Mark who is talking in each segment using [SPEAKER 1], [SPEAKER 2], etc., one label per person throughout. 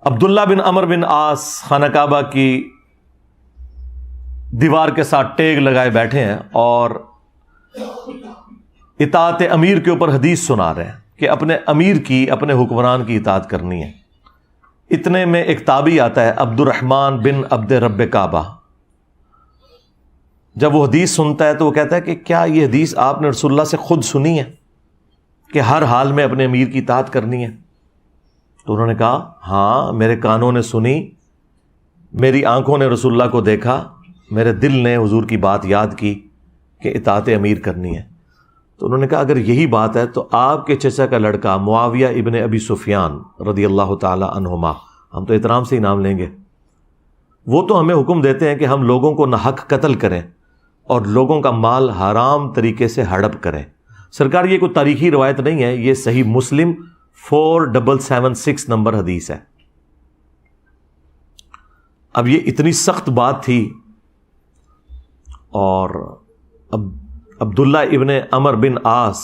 [SPEAKER 1] عبداللہ بن عمر بن عاص خانہ کعبہ کی دیوار کے ساتھ ٹیگ لگائے بیٹھے ہیں اور اطاعت امیر کے اوپر حدیث سنا رہے ہیں کہ اپنے امیر کی، اپنے حکمران کی اطاعت کرنی ہے۔ اتنے میں ایک تابعی آتا ہے عبد الرحمن بن عبد رب کعبہ۔ جب وہ حدیث سنتا ہے تو وہ کہتا ہے کہ کیا یہ حدیث آپ نے رسول اللہ سے خود سنی ہے کہ ہر حال میں اپنے امیر کی اطاعت کرنی ہے؟ تو انہوں نے کہا ہاں، میرے کانوں نے سنی، میری آنکھوں نے رسول اللہ کو دیکھا، میرے دل نے حضور کی بات یاد کی کہ اطاعت امیر کرنی ہے۔ تو انہوں نے کہا اگر یہی بات ہے تو آپ کے چچا کا لڑکا معاویہ ابن ابی سفیان رضی اللہ تعالی عنہما، ہم تو احترام سے ہی نام لیں گے، وہ تو ہمیں حکم دیتے ہیں کہ ہم لوگوں کو ناحق قتل کریں اور لوگوں کا مال حرام طریقے سے ہڑپ کریں۔ سرکار یہ کوئی تاریخی روایت نہیں ہے، یہ صحیح مسلم 4776 نمبر حدیث ہے۔ اب یہ اتنی سخت بات تھی اور اب عبداللہ ابن عمر بن عاص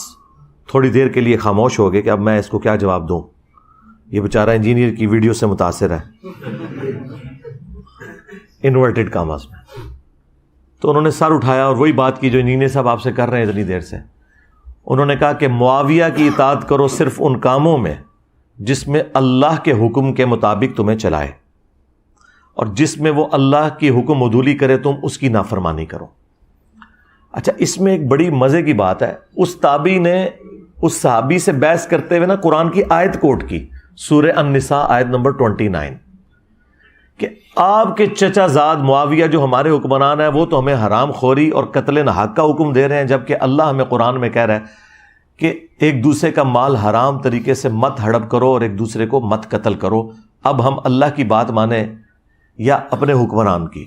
[SPEAKER 1] تھوڑی دیر کے لیے خاموش ہو گئے کہ اب میں اس کو کیا جواب دوں، یہ بیچارہ انجینئر کی ویڈیو سے متاثر ہے، انورٹڈ کاماز میں۔ تو انہوں نے سر اٹھایا اور وہی بات کی جو انجینئر صاحب آپ سے کر رہے ہیں اتنی دیر سے۔ انہوں نے کہا کہ معاویہ کی اطاعت کرو صرف ان کاموں میں جس میں اللہ کے حکم کے مطابق تمہیں چلائے، اور جس میں وہ اللہ کی حکم عدولی کرے تم اس کی نافرمانی کرو۔ اچھا، اس میں ایک بڑی مزے کی بات ہے، اس تابعی نے اس صحابی سے بحث کرتے ہوئے نا قرآن کی آیت کوٹ کی، سورہ النساء آیت نمبر 29، کہ آپ کے چچا زاد معاویہ جو ہمارے حکمران ہیں وہ تو ہمیں حرام خوری اور قتل ناحق کا حکم دے رہے ہیں، جبکہ اللہ ہمیں قرآن میں کہہ رہا ہے کہ ایک دوسرے کا مال حرام طریقے سے مت ہڑپ کرو اور ایک دوسرے کو مت قتل کرو۔ اب ہم اللہ کی بات مانیں یا اپنے حکمران کی؟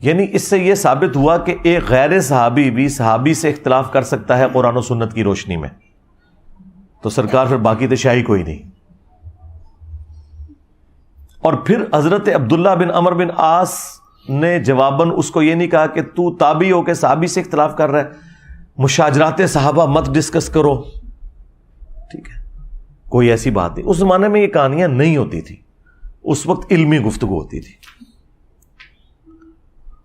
[SPEAKER 1] یعنی اس سے یہ ثابت ہوا کہ ایک غیر صحابی بھی صحابی سے اختلاف کر سکتا ہے قرآن و سنت کی روشنی میں، تو سرکار پھر باقی تو شاہی کوئی نہیں۔ اور پھر حضرت عبداللہ بن عمر بن عاص نے جواباً اس کو یہ نہیں کہا کہ تو تابعی ہو کے صحابی سے اختلاف کر رہا ہے، مشاجرات صحابہ مت ڈسکس کرو، ٹھیک ہے، کوئی ایسی بات نہیں۔ اس زمانے میں یہ کہانیاں نہیں ہوتی تھی، اس وقت علمی گفتگو ہوتی تھی،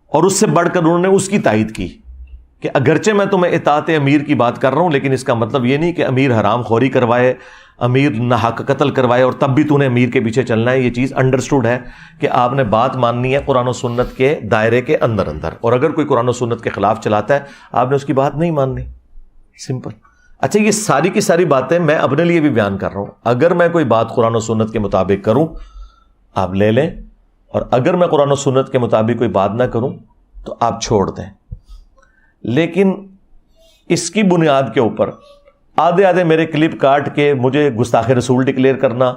[SPEAKER 1] اور اس سے بڑھ کر انہوں نے اس کی تائید کی کہ اگرچہ میں تمہیں اطاعت امیر کی بات کر رہا ہوں، لیکن اس کا مطلب یہ نہیں کہ امیر حرام خوری کروائے، امیر ناحق قتل کروائے اور تب بھی تو نے امیر کے پیچھے چلنا ہے۔ یہ چیز انڈرسٹوڈ ہے کہ آپ نے بات ماننی ہے قرآن و سنت کے دائرے کے اندر، اور اگر کوئی قرآن و سنت کے خلاف چلاتا ہے آپ نے اس کی بات نہیں ماننی، سمپل۔ اچھا، یہ ساری کی ساری باتیں میں اپنے لیے بھی بیان کر رہا ہوں، اگر میں کوئی بات قرآن و سنت کے مطابق کروں آپ لے لیں، اور اگر میں قرآن و سنت کے مطابق کوئی بات نہ کروں تو آپ چھوڑ دیں۔ لیکن اس کی بنیاد کے اوپر آدھے آدھے میرے کلپ کاٹ کے مجھے گستاخ رسول ڈکلیئر کرنا،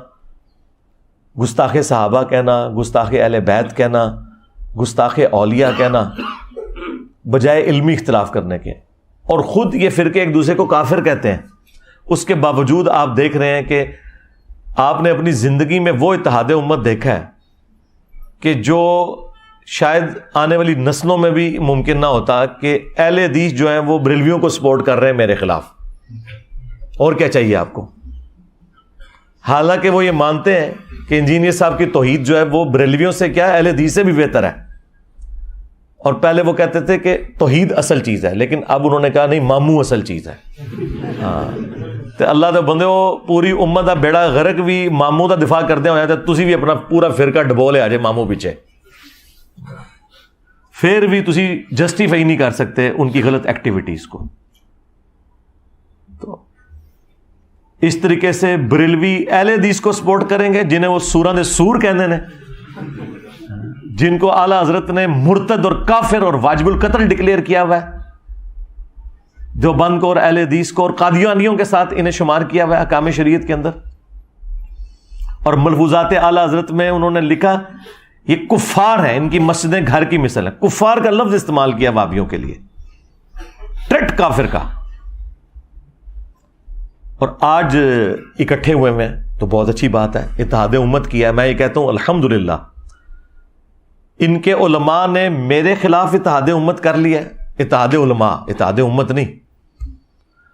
[SPEAKER 1] گستاخ صحابہ کہنا، گستاخ اہل بیت کہنا، گستاخ اولیاء کہنا، بجائے علمی اختلاف کرنے کے، اور خود یہ فرقے ایک دوسرے کو کافر کہتے ہیں، اس کے باوجود آپ دیکھ رہے ہیں کہ آپ نے اپنی زندگی میں وہ اتحاد امت دیکھا ہے کہ جو شاید آنے والی نسلوں میں بھی ممکن نہ ہوتا، کہ اہل حدیث جو ہیں وہ بریلویوں کو سپورٹ کر رہے ہیں میرے خلاف، اور کیا چاہیے آپ کو؟ حالانکہ وہ یہ مانتے ہیں کہ انجینئر صاحب کی توحید جو ہے وہ بریلویوں سے کیا ہے، اہل حدیث سے بھی بہتر ہے، اور پہلے وہ کہتے تھے کہ توحید اصل چیز ہے، لیکن اب انہوں نے کہا نہیں، ماموں اصل چیز ہے۔ ہاں، تو اللہ دے بندے ہو، پوری امت دا بیڑا غرق بھی ماموں دا دفاع کردے ہو جاتا، تسی بھی اپنا پورا فرقہ ڈبو لے آ جائے ماموں پیچھے، پھر بھی تسی جسٹیفائی نہیں کر سکتے ان کی غلط ایکٹیویٹیز کو۔ تو اس طریقے سے بریلوی اہل حدیث کو سپورٹ کریں گے جنہیں وہ سوراں دے سور کہندے نے، جن کو اعلیٰ حضرت نے مرتد اور کافر اور واجب القتل ڈکلیئر کیا ہوا ہے، دیوبند کو اور اہل حدیث کو اور قادیانیوں کے ساتھ انہیں شمار کیا ہوا ہے احکام شریعت کے اندر، اور ملفوظات اعلیٰ حضرت میں انہوں نے لکھا یہ کفار ہیں، ان کی مسجدیں گھر کی مثل ہیں۔ کفار کا لفظ استعمال کیا وابیوں کے لیے، ٹرٹ کافر کا۔ اور آج اکٹھے ہوئے میں تو بہت اچھی بات ہے، اتحاد امت کیا ہے۔ میں یہ کہتا ہوں الحمدللہ ان کے علماء نے میرے خلاف اتحاد امت کر لیا ہے، اتحاد علماء، اتحاد امت نہیں،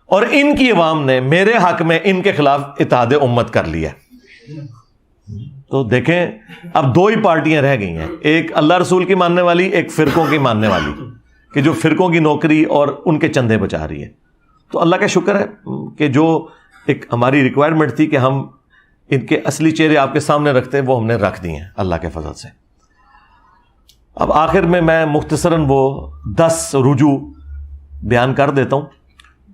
[SPEAKER 1] اور ان کی عوام نے میرے حق میں ان کے خلاف اتحاد امت کر لیا ہے۔ تو دیکھیں اب دو ہی پارٹیاں رہ گئی ہیں، ایک اللہ رسول کی ماننے والی، ایک فرقوں کی ماننے والی، کہ جو فرقوں کی نوکری اور ان کے چندے بچا رہی ہے۔ تو اللہ کا شکر ہے کہ جو ایک ہماری ریکوائرمنٹ تھی کہ ہم ان کے اصلی چہرے آپ کے سامنے رکھتے ہیں، وہ ہم نے رکھ دیے ہیں اللہ کے فضل سے۔ اب آخر میں مختصراً وہ 10 رجوع بیان کر دیتا ہوں۔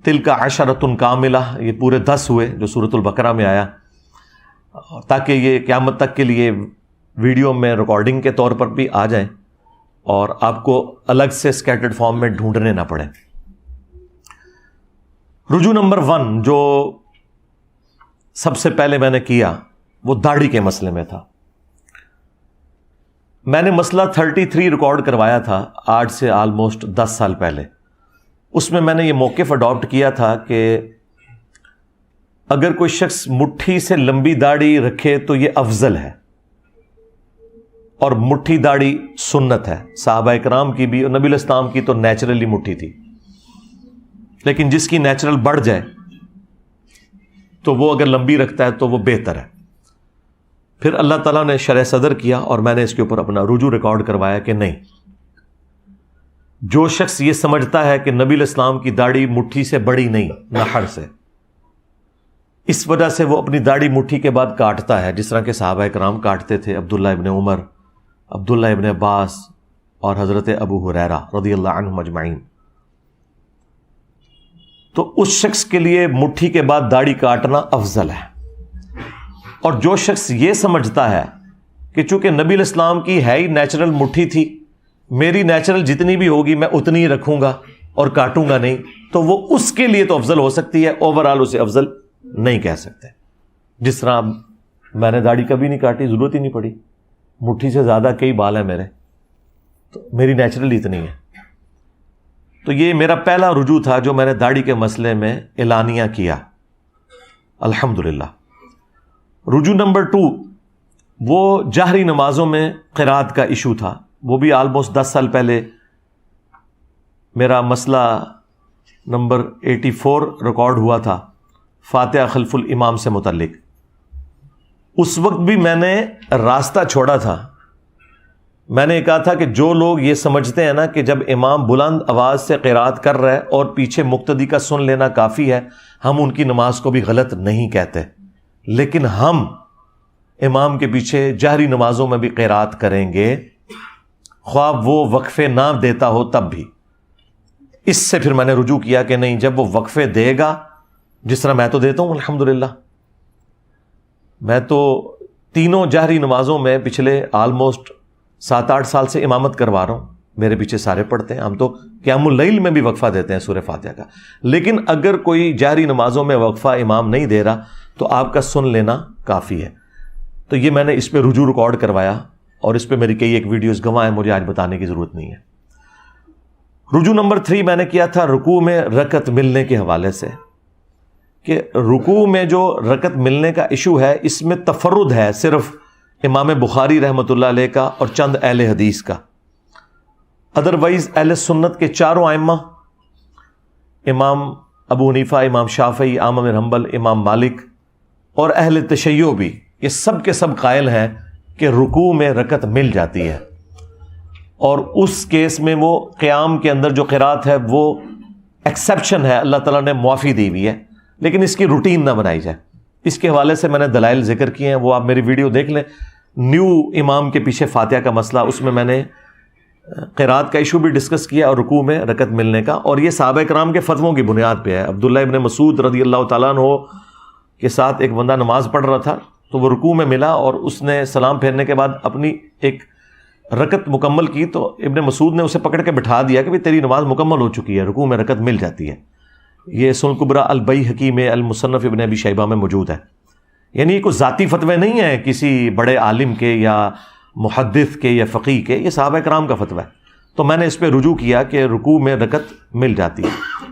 [SPEAKER 1] تلک عشرۃ کاملہ، یہ پورے 10 ہوئے جو سورۃ البقرہ میں آیا، تاکہ یہ قیامت تک کے لیے ویڈیو میں ریکارڈنگ کے طور پر بھی آ جائیں اور آپ کو الگ سے اسکیٹرڈ فارم میں ڈھونڈنے نہ پڑیں۔ رجوع نمبر 1 جو سب سے پہلے میں نے کیا وہ داڑھی کے مسئلے میں تھا۔ میں نے مسئلہ 33 ریکارڈ کروایا تھا آج سے آلموسٹ 10 سال پہلے۔ اس میں میں نے یہ موقف اڈاپٹ کیا تھا کہ اگر کوئی شخص مٹھی سے لمبی داڑھی رکھے تو یہ افضل ہے، اور مٹھی داڑھی سنت ہے، صحابہ کرام کی بھی اور نبی علیہ السلام کی تو نیچرلی مٹھی تھی، لیکن جس کی نیچرل بڑھ جائے تو وہ اگر لمبی رکھتا ہے تو وہ بہتر ہے۔ پھر اللہ تعالیٰ نے شرح صدر کیا اور میں نے اس کے اوپر اپنا رجوع ریکارڈ کروایا کہ نہیں، جو شخص یہ سمجھتا ہے کہ نبی علیہ السلام کی داڑھی مٹھی سے بڑی نہیں، نحر سے، اس وجہ سے وہ اپنی داڑھی مٹھی کے بعد کاٹتا ہے، جس طرح کے صحابہ کرام کاٹتے تھے، عبداللہ ابن عمر، عبداللہ ابن عباس اور حضرت ابو ہریرہ رضی اللہ عنہم اجمعین، تو اس شخص کے لیے مٹھی کے بعد داڑھی کاٹنا افضل ہے۔ اور جو شخص یہ سمجھتا ہے کہ چونکہ نبی علیہ السلام کی ہے ہی نیچرل مٹھی تھی، میری نیچرل جتنی بھی ہوگی میں اتنی ہی رکھوں گا اور کاٹوں گا نہیں، تو وہ اس کے لیے تو افضل ہو سکتی ہے، اوورآل اسے افضل نہیں کہہ سکتے۔ جس طرح میں نے داڑھی کبھی نہیں کاٹی، ضرورت ہی نہیں پڑی، مٹھی سے زیادہ کئی بال ہیں میرے، تو میری نیچرل اتنی ہے۔ تو یہ میرا پہلا رجوع تھا جو میں نے داڑھی کے مسئلے میں اعلانیہ کیا، الحمدللہ۔ رجوع نمبر 2 وہ جہری نمازوں میں قرات کا ایشو تھا، وہ بھی آلموسٹ 10 سال پہلے میرا مسئلہ نمبر 84 ریکارڈ ہوا تھا، فاتحہ خلف الامام سے متعلق۔ اس وقت بھی میں نے راستہ چھوڑا تھا، میں نے کہا تھا کہ جو لوگ یہ سمجھتے ہیں نا کہ جب امام بلند آواز سے قرات کر رہا ہے اور پیچھے مقتدی کا سن لینا کافی ہے، ہم ان کی نماز کو بھی غلط نہیں کہتے، لیکن ہم امام کے پیچھے جہری نمازوں میں بھی قرات کریں گے، خواہ وہ وقفے نہ دیتا ہو تب بھی۔ اس سے پھر میں نے رجوع کیا کہ نہیں، جب وہ وقفے دے گا، جس طرح میں تو دیتا ہوں الحمدللہ، میں تو تینوں جہری نمازوں میں پچھلے آلموسٹ 7-8 سال سے امامت کروا رہا ہوں، میرے پیچھے سارے پڑھتے ہیں، ہم تو قیام اللیل میں بھی وقفہ دیتے ہیں سورہ فاتحہ کا۔ لیکن اگر کوئی جہری نمازوں میں وقفہ امام نہیں دے رہا تو آپ کا سن لینا کافی ہے۔ تو یہ میں نے اس پہ رجوع ریکارڈ کروایا، اور اس پہ میری کئی ایک ویڈیوز گواہ ہیں، مجھے آج بتانے کی ضرورت نہیں ہے۔ رجوع نمبر 3 میں نے کیا تھا رکوع میں رکعت ملنے کے حوالے سے، کہ رکوع میں جو رکعت ملنے کا ایشو ہے، اس میں تفرد ہے صرف امام بخاری رحمۃ اللہ علیہ کا اور چند اہل حدیث کا، ادروائز اہل سنت کے چاروں ائمہ، امام ابو حنیفہ، امام شافعی، احمد بن حنبل، امام مالک اور اہل تشیع بھی، یہ سب کے سب قائل ہیں کہ رکوع میں رکعت مل جاتی ہے، اور اس کیس میں وہ قیام کے اندر جو قرات ہے وہ ایکسیپشن ہے، اللہ تعالیٰ نے معافی دی ہوئی ہے، لیکن اس کی روٹین نہ بنائی جائے۔ اس کے حوالے سے میں نے دلائل ذکر کیے ہیں، وہ آپ میری ویڈیو دیکھ لیں، نیو امام کے پیچھے فاتحہ کا مسئلہ، اس میں نے قرات کا ایشو بھی ڈسکس کیا اور رکوع میں رکعت ملنے کا، اور یہ صحابہ کرام کے فتووں کی بنیاد پہ ہے۔ عبداللہ ابن مسعود رضی اللہ تعالیٰ عنہ کے ساتھ ایک بندہ نماز پڑھ رہا تھا، تو وہ رکوع میں ملا اور اس نے سلام پھیرنے کے بعد اپنی ایک رکعت مکمل کی، تو ابن مسعود نے اسے پکڑ کے بٹھا دیا کہ بھئی تیری نماز مکمل ہو چکی ہے، رکوع میں رکعت مل جاتی ہے۔ یہ سنن کبریٰ البیہقی میں، المصنف ابن ابی شیبہ میں موجود ہے۔ یعنی یہ کوئی ذاتی فتوے نہیں ہے کسی بڑے عالم کے یا محدث کے یا فقیہ کے، یہ صحابہ کرام کا فتویٰ ہے۔ تو میں نے اس پہ رجوع کیا کہ رکوع میں رکعت مل جاتی ہے۔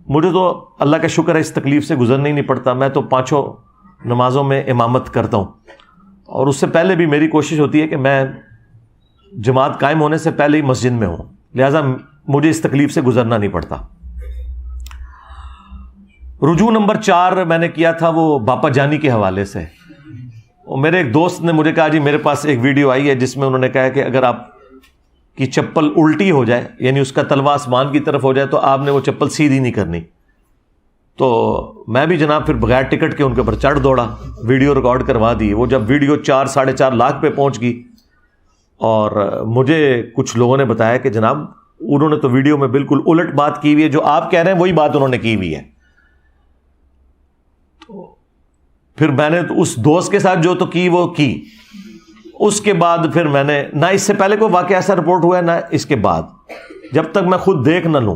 [SPEAKER 1] مجھے تو اللہ کا شکر ہے اس تکلیف سے گزرنا ہی نہیں پڑتا، میں تو 5 نمازوں میں امامت کرتا ہوں، اور اس سے پہلے بھی میری کوشش ہوتی ہے کہ میں جماعت قائم ہونے سے پہلے ہی مسجد میں ہوں، لہٰذا مجھے اس تکلیف سے گزرنا نہیں پڑتا۔ رجوع نمبر 4 میں نے کیا تھا وہ باپا جانی کے حوالے سے، میرے ایک دوست نے مجھے کہا جی میرے پاس ایک ویڈیو آئی ہے جس میں انہوں نے کہا کہ اگر آپ کی چپل الٹی ہو جائے, یعنی اس کا تلوا آسمان کی طرف ہو جائے, تو آپ نے وہ چپل سیدھی نہیں کرنی. تو میں بھی جناب پھر بغیر ٹکٹ کے ان کے اوپر چڑھ دوڑا, ویڈیو ریکارڈ کروا دی. وہ جب ویڈیو 4-4.5 لاکھ پہ پہنچ گئی, اور مجھے کچھ لوگوں نے بتایا کہ جناب انہوں نے تو ویڈیو میں بالکل الٹ بات کی ہوئی ہے, جو آپ کہہ رہے ہیں وہی بات انہوں نے کی ہوئی ہے. تو پھر میں نے تو اس دوست کے ساتھ جو تو کی وہ کی. اس کے بعد پھر میں نے نہ اس سے پہلے کوئی واقعہ ایسا رپورٹ ہوا ہے نہ اس کے بعد, جب تک میں خود دیکھ نہ لوں,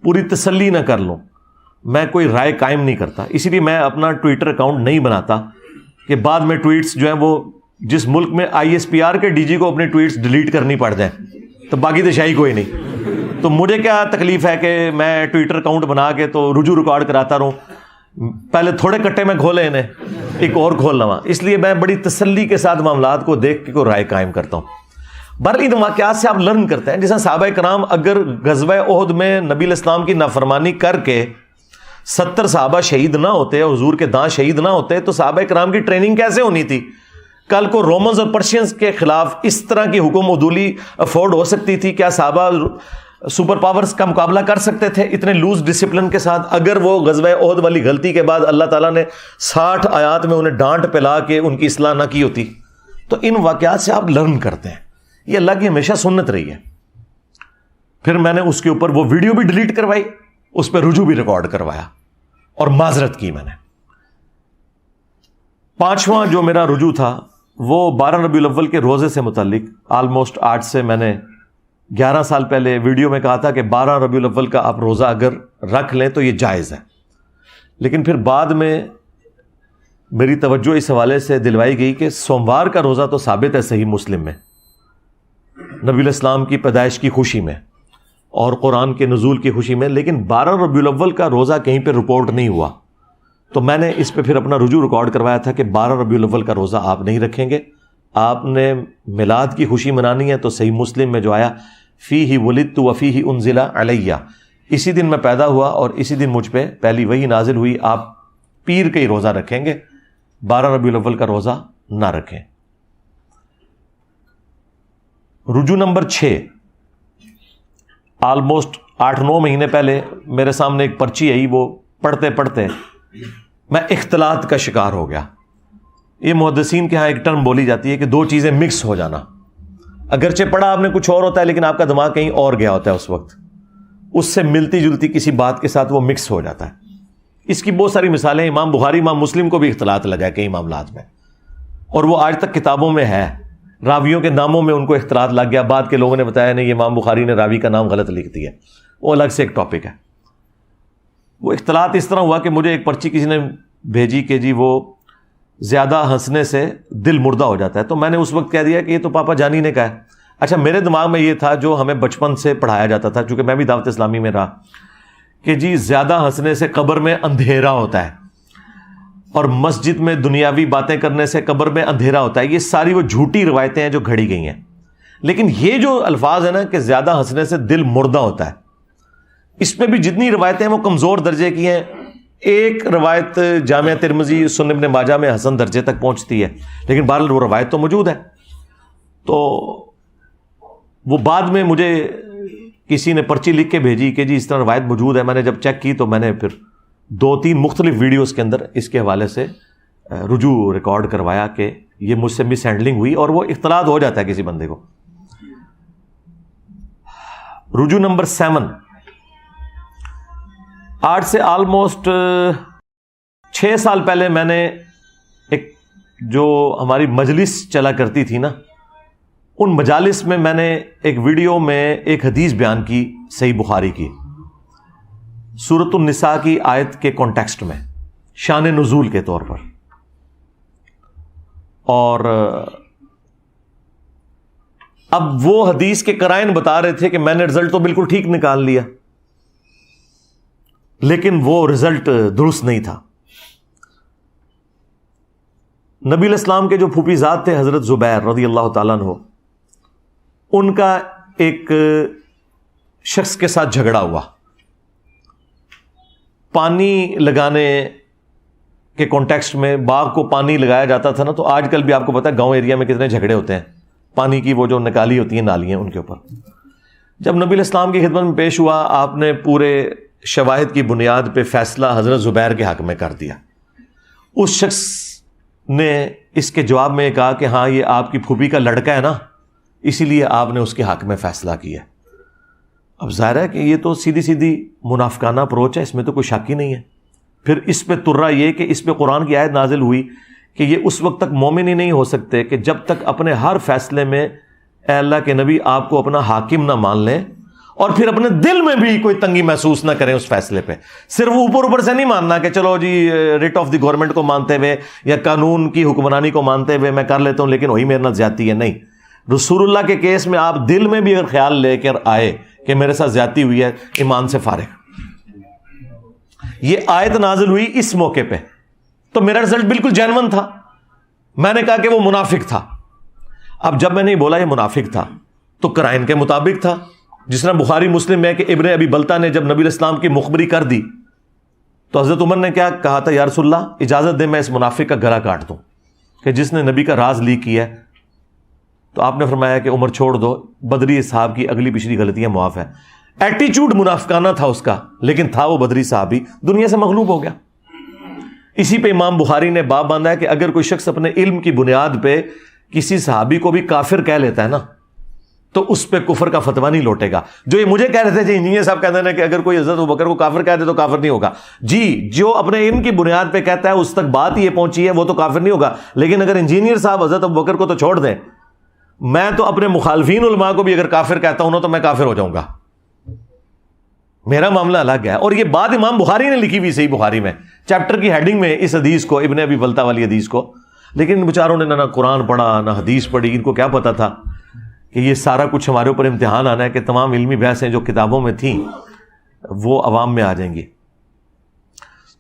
[SPEAKER 1] پوری تسلی نہ کر لوں, میں کوئی رائے قائم نہیں کرتا. اسی لیے میں اپنا ٹویٹر اکاؤنٹ نہیں بناتا کہ بعد میں ٹویٹس جو ہیں وہ جس ملک میں ISPR کے DG کو اپنے ٹویٹس ڈیلیٹ کرنی پڑ جائیں تو باقی تو شاہی کوئی نہیں. تو مجھے کیا تکلیف ہے کہ میں ٹویٹر اکاؤنٹ بنا کے تو رجوع ریکارڈ کراتا رہوں, پہلے تھوڑے کٹے میں کھولے انہیں, ایک اور کھول لوا. اس لیے میں بڑی تسلی کے ساتھ معاملات کو دیکھ کے کوئی رائے قائم کرتا ہوں. بہرحال ان واقعات سے آپ لرن کرتے ہیں. جیسا صحابہ کرام اگر غزوہ احد میں نبی علیہ السلام کی نافرمانی کر کے 70 صحابہ شہید نہ ہوتے, حضور کے داں شہید نہ ہوتے, تو صحابہ کرام کی ٹریننگ کیسے ہونی تھی؟ کل کو رومنز اور پرشینز کے خلاف اس طرح کی حکم عدولی افورڈ ہو سکتی تھی؟ کیا صحابہ سپر پاورز کا مقابلہ کر سکتے تھے اتنے لوز ڈسپلن کے ساتھ؟ اگر وہ غزوہ احد والی غلطی کے بعد اللہ تعالیٰ نے 60 آیات میں انہیں ڈانٹ پلا کے ان کی اصلاح نہ کی ہوتی. تو ان واقعات سے آپ لرن کرتے ہیں. یہ اللہ کی ہمیشہ سنت رہی ہے. پھر میں نے اس کے اوپر وہ ویڈیو بھی ڈیلیٹ کروائی, اس پہ رجوع بھی ریکارڈ کروایا اور معذرت کی میں نے. 5واں جو میرا رجوع تھا وہ 12 ربیع الاول کے روزے سے متعلق. آلموسٹ آج سے میں نے 11 سال پہلے ویڈیو میں کہا تھا کہ 12 ربیع الاول کا آپ روزہ اگر رکھ لیں تو یہ جائز ہے. لیکن پھر بعد میں میری توجہ اس حوالے سے دلوائی گئی کہ سوموار کا روزہ تو ثابت ہے صحیح مسلم میں, نبی علیہ السلام کی پیدائش کی خوشی میں اور قرآن کے نزول کی خوشی میں, لیکن 12 ربیع الاول کا روزہ کہیں پہ رپورٹ نہیں ہوا. تو میں نے اس پہ پھر اپنا رجوع ریکارڈ کروایا تھا کہ 12 ربیع الاول کا روزہ آپ نہیں رکھیں گے, آپ نے میلاد کی خوشی منانی ہے. تو صحیح مسلم میں جو آیا فیہ ولدت وفیہ انزل علیہ, اسی دن میں پیدا ہوا اور اسی دن مجھ پہ پہلی وحی نازل ہوئی, آپ پیر کا ہی روزہ رکھیں گے, 12 ربیع الاول کا روزہ نہ رکھیں. رجوع نمبر 6, آلموسٹ 8-9 مہینے پہلے میرے سامنے ایک پرچی آئی, وہ پڑھتے پڑھتے میں اختلاط کا شکار ہو گیا. یہ محدثین کے ہاں ایک ٹرم بولی جاتی ہے کہ دو چیزیں مکس ہو جانا. اگرچہ پڑھا آپ نے کچھ اور ہوتا ہے لیکن آپ کا دماغ کہیں اور گیا ہوتا ہے اس وقت, اس سے ملتی جلتی کسی بات کے ساتھ وہ مکس ہو جاتا ہے. اس کی بہت ساری مثالیں, امام بخاری امام مسلم کو بھی اختلاط لگا ہے کئی معاملات میں, اور وہ آج تک کتابوں میں ہے. راویوں کے ناموں میں ان کو اختلاط لگ گیا, بعد کے لوگوں نے بتایا نہیں یہ امام بخاری نے راوی کا نام غلط لکھ دیا, وہ الگ سے ایک ٹاپک ہے. وہ اختلاط اس طرح ہوا کہ مجھے ایک پرچی کسی نے بھیجی کہ جی وہ زیادہ ہنسنے سے دل مردہ ہو جاتا ہے. تو میں نے اس وقت کہہ دیا کہ یہ تو پاپا جانی نے کہا ہے. اچھا, میرے دماغ میں یہ تھا جو ہمیں بچپن سے پڑھایا جاتا تھا, چونکہ میں بھی دعوت اسلامی میں رہا, کہ جی زیادہ ہنسنے سے قبر میں اندھیرا ہوتا ہے, اور مسجد میں دنیاوی باتیں کرنے سے قبر میں اندھیرا ہوتا ہے. یہ ساری وہ جھوٹی روایتیں ہیں جو گھڑی گئی ہیں. لیکن یہ جو الفاظ ہے نا کہ زیادہ ہنسنے سے دل مردہ ہوتا ہے, اس پہ بھی جتنی روایتیں ہیں وہ کمزور درجے کی ہیں. ایک روایت جامعہ ترمذی سنن ابن ماجہ میں حسن درجے تک پہنچتی ہے, لیکن بہرحال وہ روایت تو موجود ہے. تو وہ بعد میں مجھے کسی نے پرچی لکھ کے بھیجی کہ جی اس طرح روایت موجود ہے. میں نے جب چیک کی تو میں نے پھر 2-3 مختلف ویڈیوز کے اندر اس کے حوالے سے رجوع ریکارڈ کروایا کہ یہ مجھ سے مس ہینڈلنگ ہوئی, اور وہ اختلاط ہو جاتا ہے کسی بندے کو. رجوع نمبر 7, آج سے آلموسٹ 6 سال پہلے میں نے ایک جو ہماری مجلس چلا کرتی تھی نا, ان مجالس میں نے ایک ویڈیو میں ایک حدیث بیان کی صحیح بخاری کی, سورۃ النساء کی آیت کے کانٹیکسٹ میں, شان نزول کے طور پر. اور اب وہ حدیث کے قرائن بتا رہے تھے کہ میں نے رزلٹ تو بالکل ٹھیک نکال لیا, لیکن وہ رزلٹ درست نہیں تھا. نبی علیہ السلام کے جو پھوپھی زاد تھے حضرت زبیر رضی اللہ تعالیٰ عنہ, ان کا ایک شخص کے ساتھ جھگڑا ہوا. پانی لگانے کے کانٹیکسٹ میں باغ کو پانی لگایا جاتا تھا نا، تو آج کل بھی آپ کو پتا ہے گاؤں ایریا میں کتنے جھگڑے ہوتے ہیں پانی کی، وہ جو نکالی ہوتی ہیں نالیاں ان کے اوپر. جب نبی علیہ السلام کی خدمت میں پیش ہوا، آپ نے پورے شواہد کی بنیاد پہ فیصلہ حضرت زبیر کے حق میں کر دیا. اس شخص نے اس کے جواب میں کہا کہ ہاں یہ آپ کی پھوپھی کا لڑکا ہے نا، اسی لیے آپ نے اس کے حق میں فیصلہ کیا. اب ظاہر ہے کہ یہ تو سیدھی سیدھی منافقانہ اپروچ ہے، اس میں تو کوئی شک ہی نہیں ہے. پھر اس پہ ترا یہ کہ اس پہ قرآن کی آیت نازل ہوئی کہ یہ اس وقت تک مومن ہی نہیں ہو سکتے کہ جب تک اپنے ہر فیصلے میں اے اللہ کے نبی آپ کو اپنا حاکم نہ مان لیں، اور پھر اپنے دل میں بھی کوئی تنگی محسوس نہ کریں اس فیصلے پہ. صرف اوپر سے نہیں ماننا کہ چلو جی ریٹ آف دی گورنمنٹ کو مانتے ہوئے یا قانون کی حکمرانی کو مانتے ہوئے میں کر لیتا ہوں لیکن وہی میرے نال زیادتی ہے. نہیں، رسول اللہ کے کیس میں آپ دل میں بھی اگر خیال لے کر آئے کہ میرے ساتھ زیادتی ہوئی ہے، ایمان سے فارغ. یہ آیت نازل ہوئی اس موقع پہ، تو میرا رزلٹ بالکل جینون تھا. میں نے کہا کہ وہ منافق تھا. اب جب میں نے بولا یہ منافق تھا تو قرائن کے مطابق تھا. جس طرح بخاری مسلم میں کہ ابن ابی بلتا نے جب نبی علیہ السلام کی مخبری کر دی تو حضرت عمر نے کیا کہا تھا، یا رسول اللہ اجازت دے میں اس منافق کا گلا کاٹ دوں کہ جس نے نبی کا راز لیک کیا ہے. تو آپ نے فرمایا کہ عمر چھوڑ دو، بدری صاحب کی اگلی پچھلی غلطیاں معاف ہے. ایٹیچیوڈ منافقانہ تھا اس کا، لیکن تھا وہ بدری صحابی، دنیا سے مغلوب ہو گیا. اسی پہ امام بخاری نے باب باندھا ہے کہ اگر کوئی شخص اپنے علم کی بنیاد پہ کسی صحابی کو بھی کافر کہہ لیتا ہے نا تو اس پہ کفر کا فتویٰ نہیں لوٹے گا. جو یہ مجھے کہہ رہے تھے انجینئر صاحب کہتے ہیں کہ اگر کوئی حضرت ابوبکر کو کافر کہہ دے تو کافر نہیں ہوگا. جی، جو اپنے علم کی بنیاد پہ کہتا ہے اس تک بات یہ پہنچی ہے وہ تو کافر نہیں ہوگا. لیکن اگر انجینئر صاحب حضرت ابوبکر کو تو چھوڑ دیں، میں تو اپنے مخالفین علماء کو بھی اگر کافر کہتا ہوں نا تو میں کافر ہو جاؤں گا. میرا معاملہ الگ ہے. اور یہ بات امام بخاری نے لکھی ہوئی صحیح بخاری میں، چیپٹر کی ہیڈنگ میں اس حدیث کو، ابن ابی بلتا والی حدیث کو. لیکن بیچاروں نے نہ قرآن پڑھا نہ حدیث پڑھی. ان کو کیا پتا تھا کہ یہ سارا کچھ ہمارے اوپر امتحان آنا ہے کہ تمام علمی بحثیں جو کتابوں میں تھیں وہ عوام میں آ جائیں گی.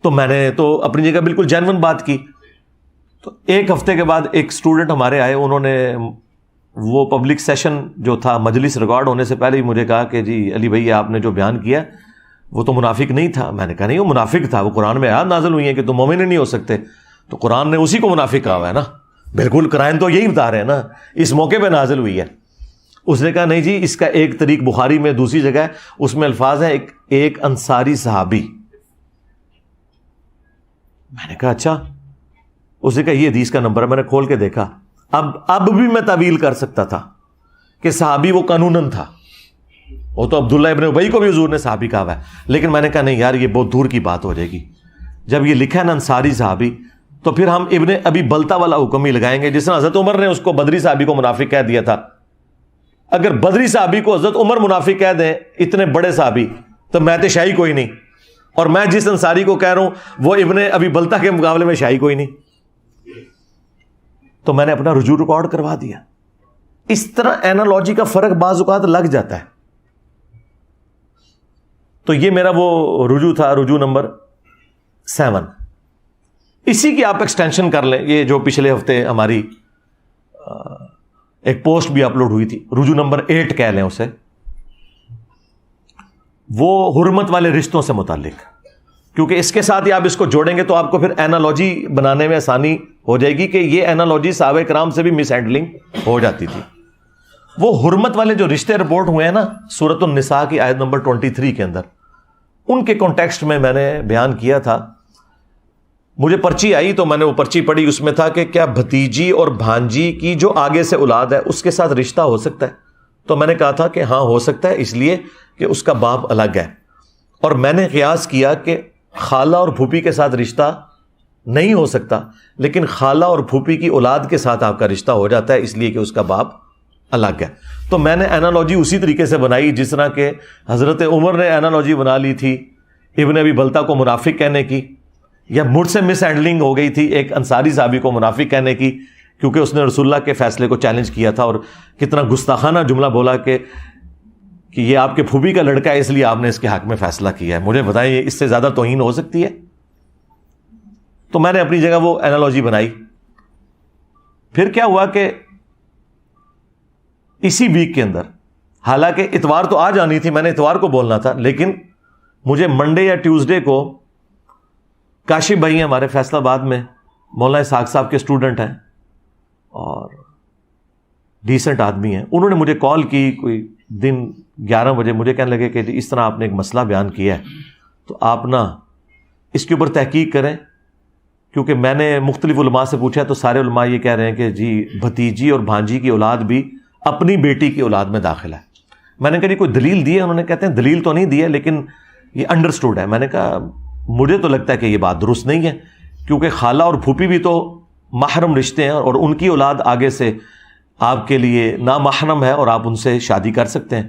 [SPEAKER 1] تو میں نے تو اپنی جگہ بالکل جینون بات کی. تو ایک ہفتے کے بعد ایک اسٹوڈنٹ ہمارے آئے، انہوں نے وہ پبلک سیشن جو تھا مجلس ریکارڈ ہونے سے پہلے ہی مجھے کہا کہ جی علی بھائی آپ نے جو بیان کیا وہ تو منافق نہیں تھا. میں نے کہا نہیں، وہ منافق تھا. وہ قرآن میں آیات نازل ہوئی ہیں کہ تم مومن نہیں ہو سکتے، تو قرآن نے اسی کو منافق کہا ہوا ہے نا. بالکل قرآن تو یہی بتا رہے ہیں نا، اس موقع پہ نازل ہوئی ہے. اس نے کہا نہیں جی، اس کا ایک طریق بخاری میں دوسری جگہ ہے، اس میں الفاظ ہیں ایک انصاری صحابی. میں نے کہا اچھا. اس نے کہا یہ حدیث کا نمبر ہے. میں نے کھول کے دیکھا. اب بھی میں تعویل کر سکتا تھا کہ صحابی وہ قانوناً تھا، وہ تو عبداللہ ابن ابی کو بھی حضور نے صحابی کہا ہوا ہے. لیکن میں نے کہا نہیں یار، یہ بہت دور کی بات ہو جائے گی. جب یہ لکھا ہے نا انصاری صحابی، تو پھر ہم ابن ابی بلتا والا حکم ہی لگائیں گے. جس طرح حضرت عمر نے اس کو بدری صحابی کو منافق کہہ دیا تھا، اگر بدری صحابی کو حضرت عمر منافق کہہ دیں، اتنے بڑے صحابی، تو میں تو شاہی کوئی نہیں. اور میں جس انصاری کو کہہ رہا ہوں وہ ابن ابی بلتا کے مقابلے میں شاہی کوئی نہیں. تو میں نے اپنا رجوع ریکارڈ کروا دیا. اس طرح اینالوجی کا فرق بعض اوقات لگ جاتا ہے. تو یہ میرا وہ رجوع تھا، رجوع نمبر 7. اسی کی آپ ایکسٹینشن کر لیں. یہ جو پچھلے ہفتے ہماری ایک پوسٹ بھی اپلوڈ ہوئی تھی، رجوع نمبر 8 کہہ لیں اسے، وہ حرمت والے رشتوں سے متعلق. کیونکہ اس کے ساتھ ہی آپ اس کو جوڑیں گے تو آپ کو پھر اینالوجی بنانے میں آسانی ہو جائے گی کہ یہ اینالوجی صحابہ کرام سے بھی مس ہینڈلنگ ہو جاتی تھی. وہ حرمت والے جو رشتے رپورٹ ہوئے ہیں نا سورۃ النساء کی آیت نمبر 23 کے اندر، ان کے کانٹیکسٹ میں میں نے بیان کیا تھا. مجھے پرچی آئی تو میں نے وہ پرچی پڑھی. اس میں تھا کہ کیا بھتیجی اور بھانجی کی جو آگے سے اولاد ہے اس کے ساتھ رشتہ ہو سکتا ہے؟ تو میں نے کہا تھا کہ ہاں ہو سکتا ہے، اس لیے کہ اس کا باپ الگ ہے. اور میں نے قیاس کیا کہ خالہ اور پھوپھی کے ساتھ رشتہ نہیں ہو سکتا، لیکن خالہ اور پھوپھی کی اولاد کے ساتھ آپ کا رشتہ ہو جاتا ہے، اس لیے کہ اس کا باپ الگ ہے. تو میں نے اینالوجی اسی طریقے سے بنائی جس طرح کہ حضرت عمر نے اینالوجی بنا لی تھی ابن ابی بلتا کو منافق کہنے کی، یا مجھ سے مس ہینڈلنگ ہو گئی تھی ایک انصاری صحابی کو منافق کہنے کی، کیونکہ اس نے رسول اللہ کے فیصلے کو چیلنج کیا تھا اور کتنا گستاخانہ جملہ بولا کہ یہ آپ کے پھوپھی کا لڑکا ہے اس لیے آپ نے اس کے حق میں فیصلہ کیا ہے. مجھے بتائیں اس سے زیادہ توہین ہو سکتی ہے؟ تو میں نے اپنی جگہ وہ اینالوجی بنائی. پھر کیا ہوا کہ اسی ویک کے اندر، حالانکہ اتوار تو آ جانی تھی، میں نے اتوار کو بولنا تھا، لیکن مجھے منڈے یا ٹیوزڈے کو کاشف بھائی ہیں ہمارے فیصل آباد میں، مولانا اسحاق صاحب کے اسٹوڈنٹ ہیں اور ڈیسنٹ آدمی ہیں. انہوں نے مجھے کال کی کوئی دن 11 بجے، مجھے کہنے لگے کہ اس طرح آپ نے ایک مسئلہ بیان کیا ہے تو آپ نا اس کے اوپر تحقیق کریں، کیونکہ میں نے مختلف علماء سے پوچھا تو سارے علماء یہ کہہ رہے ہیں کہ جی بھتیجی اور بھانجی کی اولاد بھی اپنی بیٹی کی اولاد میں داخل ہے. میں نے کہا جی کوئی دلیل دی ہے؟ انہوں نے کہتے ہیں دلیل تو نہیں دی ہے لیکن یہ انڈرسٹوڈ ہے. میں نے کہا مجھے تو لگتا ہے کہ یہ بات درست نہیں ہے، کیونکہ خالہ اور پھوپھی بھی تو محرم رشتے ہیں اور ان کی اولاد آگے سے آپ کے لیے نامحرم ہے اور آپ ان سے شادی کر سکتے ہیں.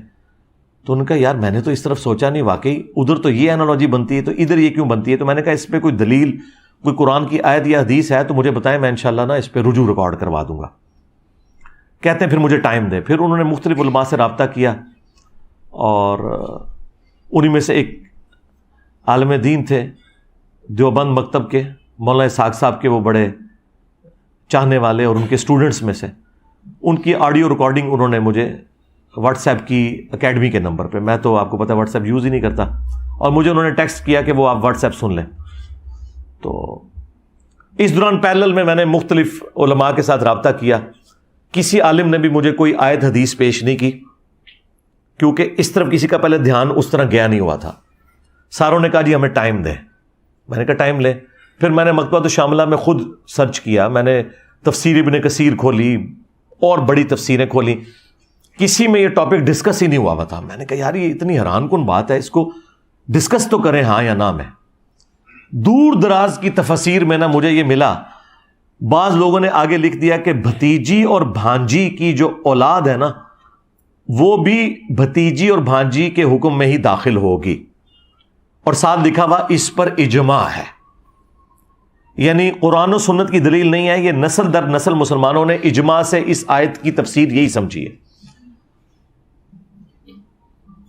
[SPEAKER 1] تو ان کا یار میں نے تو اس طرف سوچا نہیں، واقعی ادھر تو یہ انالوجی بنتی ہے تو ادھر یہ کیوں بنتی ہے؟ تو میں نے کہا اس پہ کوئی دلیل، کوئی قرآن کی آیت یا حدیث ہے تو مجھے بتائیں، میں انشاءاللہ نا اس پہ رجوع ریکارڈ کروا دوں گا. کہتے ہیں پھر مجھے ٹائم دیں. پھر انہوں نے مختلف علماء سے رابطہ کیا اور انہی میں سے ایک عالم دین تھے دیوبند مکتب کے، مولانا اسحاق صاحب کے وہ بڑے چاہنے والے اور ان کے اسٹوڈنٹس میں سے، ان کی آڈیو ریکارڈنگ انہوں نے مجھے واٹس ایپ کی اکیڈمی کے نمبر پہ، میں تو آپ کو پتہ واٹس ایپ یوز ہی نہیں کرتا، اور مجھے انہوں نے ٹیکسٹ کیا کہ وہ آپ واٹس ایپ سن لیں. تو اس دوران پیرلل میں نے مختلف علماء کے ساتھ رابطہ کیا. کسی عالم نے بھی مجھے کوئی آیت حدیث پیش نہیں کی، کیونکہ اس طرف کسی کا پہلے دھیان اس طرح گیا نہیں ہوا تھا. ساروں نے کہا جی ہمیں ٹائم دیں. میں نے کہا ٹائم لیں. پھر میں نے مکتبۃ الشاملہ میں خود سرچ کیا، میں نے تفسیر ابن کثیر کھولی اور بڑی تفسیریں کھولی، کسی میں یہ ٹاپک ڈسکس ہی نہیں ہوا تھا. میں نے کہا یار یہ اتنی حیران کن بات ہے، اس کو ڈسکس تو کریں ہاں یا نہ میں. دور دراز کی تفسیر میں نا مجھے یہ ملا، بعض لوگوں نے آگے لکھ دیا کہ بھتیجی اور بھانجی کی جو اولاد ہے نا وہ بھی بھتیجی اور بھانجی کے حکم میں ہی داخل ہوگی، اور ساتھ لکھا ہوا اس پر اجماع ہے. یعنی قرآن و سنت کی دلیل نہیں ہے، یہ نسل در نسل مسلمانوں نے اجماع سے اس آیت کی تفسیر یہی سمجھی ہے.